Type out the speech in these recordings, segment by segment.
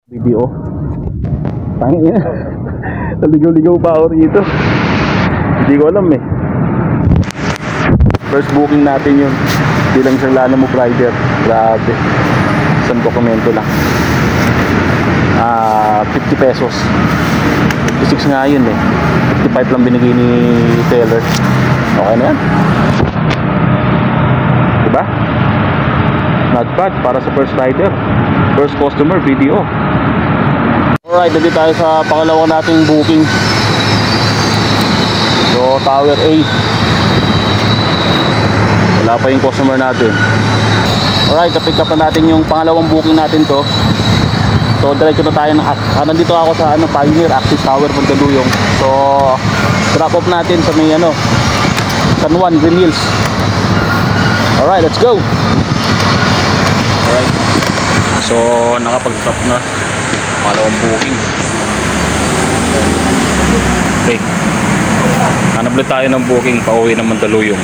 Video. Tangin na. Naligaw-ligaw pa ako rito. Hindi ko alam eh. First booking natin yun. Bilang isang Lalamove rider. Grabe. Isang dokumento lang. 50 pesos. 56 nga yun eh. 55 lang binigay ni Taylor. Okay na yan. Diba? Not bad para sa first rider. First customer video. Alright, nandito tayo sa pangalawang nating booking. So, Tower A. Wala pa yung customer natin. Alright, na-pick up na natin yung pangalawang booking natin to. So, diretso na tayo. Nandito ako sa Pioneer Access Tower, Mandaluyong. So, drop off natin sa may San Juan, Green Hills. Alright, let's go. Alright. So, nakapag-drop na. Pangalawang booking. Okay. Hanap ulit tayo ng booking pauwi ng Mandaluyong.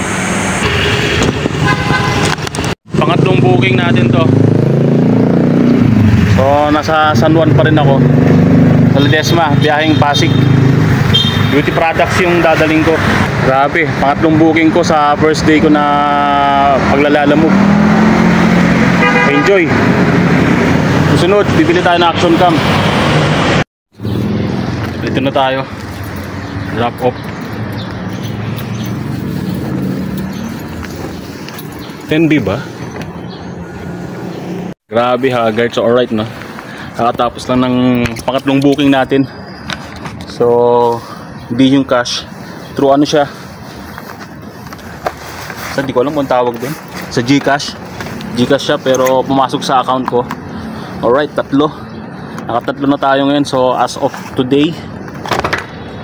Pangatlong booking natin to. So nasa San Juan pa rin ako. Sa Ledesma, biyaheng Pasig. Beauty products yung dadaling ko. Grabe, pangatlong booking ko sa first day ko na paglalalamove. Enjoy. Susunod, bibili tayo ng action cam. Dito na tayo. Drop off. 10B ba? Grabe haggard. So alright no. Nakatapos lang ng pangatlong booking natin. So hindi yung cash. Through ano siya? So di ko alam kung tawag din. Sa GCash. GCash siya pero pumasok sa account ko. Alright, tatlo. Nakatatlo na tayo ngayon. So as of today,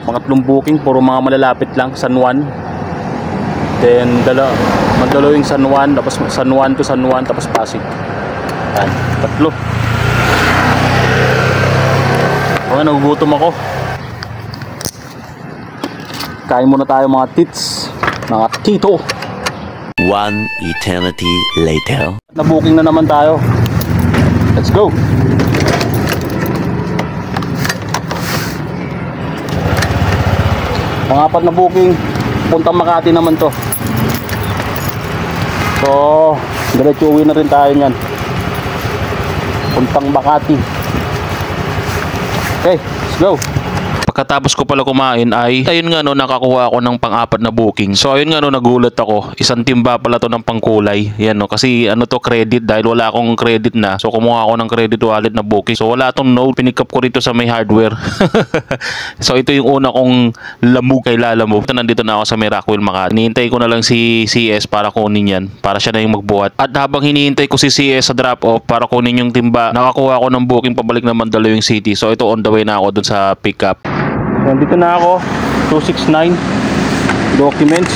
pangatlong booking, puro mga malalapit lang. San Juan. Then Mandaluyong San Juan, tapos San Juan to San Juan, tapos Pasig. Yan, tatlo. Okay, nagugutom ako. Kain muna tayo mga tits, mga tito. One eternity later. Na-booking na naman tayo. Let's go. Pangapat na booking, puntang Makati naman to. So, diretso uwi na rin tayo niyan. Puntang Makati. Okay, let's go. Pagkatapos ko pala kumain ay ayun nga no, nakakuha ako ng pang-apat na booking. So ayun nga no, nagulat ako. Isang timba pala to ng pangkulay. Yan no, kasi ano to, credit, dahil wala akong credit na. So kumuha ako ng credit wallet na booking. So wala tong note, pinick up ko rito sa may hardware. So ito yung una kong lamove kay Lalamove. Nandito na ako sa may Rockwell, Makati. Hinihintay ko na lang si CS para kunin yan, para siya na yung magbuhat. At habang hinihintay ko si CS sa drop off para kunin yung timba, nakakuha ako ng booking pabalik na Mandaluyong City. So ito, on the way na ako dun sa pick up. Nandito na ako, 269 documents.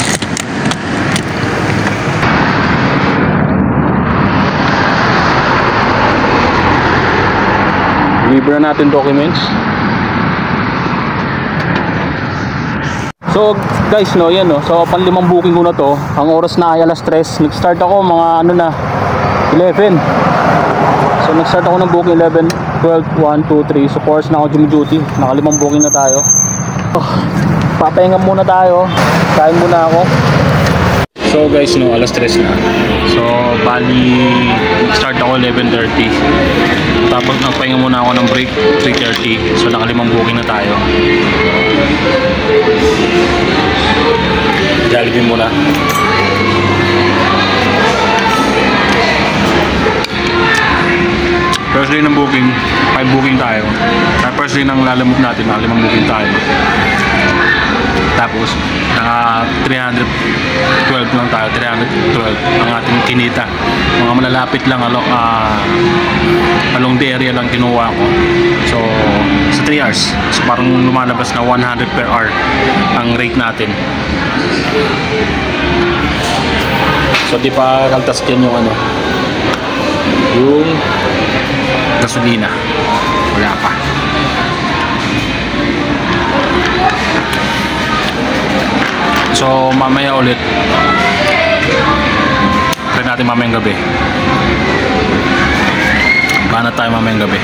Deliver na natin documents. So guys no, yan no. So panlimang booking ko na to. Ang oras na ay alas 3. Nag-start ako mga 11. So nag-start ako ng booking 11, 12, 1, 2, 3. So 4 hours na ako duty. Nakalimang booking na tayo. Papahinga muna tayo. Kain muna ako. So guys no, alas 3 na. So bali nag-start ako 11:30. Tapos nagpahinga muna ako ng break 3:30. So nakalimang booking na tayo. Jollibee muna. First day ng booking, 5 booking tayo. First day ng Lalamove natin, nakalimang booking tayo. Tapos naka 312 lang tayo, 312 ang ating kinita. Mga malalapit lang along the area lang kinuha ko. So sa 3 hours, so parang lumalabas na 100 per hour ang rate natin. So di pa kaltas yan yung yung gasolina. Wala pa. So mamaya ulit try natin mamayang gabi. Paano tayo mamayang gabi?